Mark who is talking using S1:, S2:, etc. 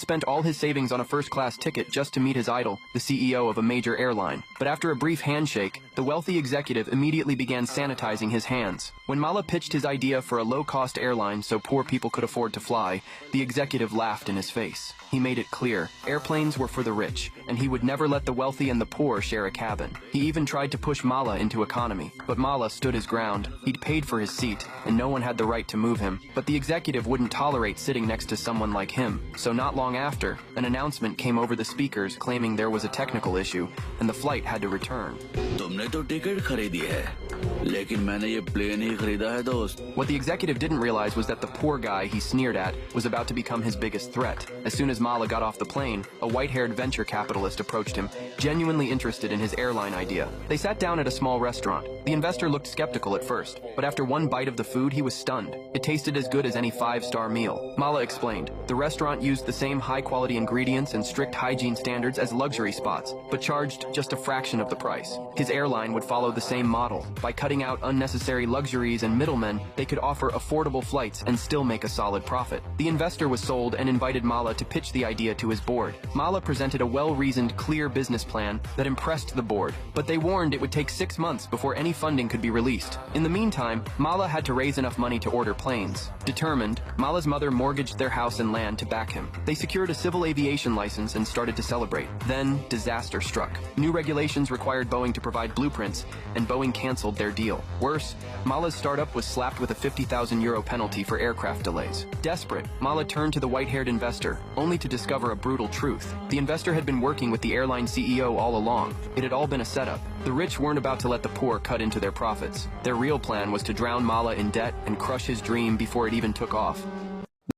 S1: spent all his savings on a first-class ticket just to meet his idol, the CEO of a major airline. But after a brief handshake, the wealthy executive immediately began sanitizing his hands. When Mala pitched his idea for a low-cost airline so poor people could afford to fly, the executive laughed in his face. He made it clear, airplanes were for the rich, and he would never let the wealthy and the poor share a cabin. He even tried to push Mala into economy, but Mala stood his ground. He'd paid for his seat, and no one had the right to move him. But the executive wouldn't tolerate sitting next to someone like him, so not long after, an announcement came over the speakers claiming there was a technical issue, and the flight had to return.
S2: तुमने तो ticket खरीदी है, लेकिन मैंने ये plane ही खरीदा है दोस्त.
S1: What the executive didn't realize was that the poor guy he sneered at was about to become his biggest threat. As soon as Mala got off the plane, a white-haired venture capitalist approached him, genuinely interested in his airline idea. They sat down at a small restaurant. The investor looked skeptical at first, but after one bite of the food, he was stunned. It tasted as good as any five-star meal. Mala explained, the restaurant used the same high-quality ingredients and strict hygiene standards as luxury spots, but charged just a fraction of the price. His airline would follow the same model. By cutting out unnecessary luxuries and middlemen, they could offer affordable flights and still make a solid profit. The investor was sold and invited Mala to pitch the idea to his board. Mala presented a well-reasoned, clear business plan that impressed the board, but they warned it would take 6 months before any funding could be released. In the meantime, Mala had to raise enough money to order planes. Determined, Mala's mother mortgaged their house and land to back him. They secured a civil aviation license and started to celebrate. Then, disaster struck. New regulations required Boeing to provide blueprints, and Boeing canceled their deal. Worse, Mala's startup was slapped with a €50,000 penalty for aircraft delays. Desperate, Mala turned to the white-haired investor, only to discover a brutal truth. The investor had been working with the airline CEO all along. It had all been a setup. The rich weren't about to let the poor cut into their profits. Their real plan was to drown Mala in debt and crush his dream before it even took off.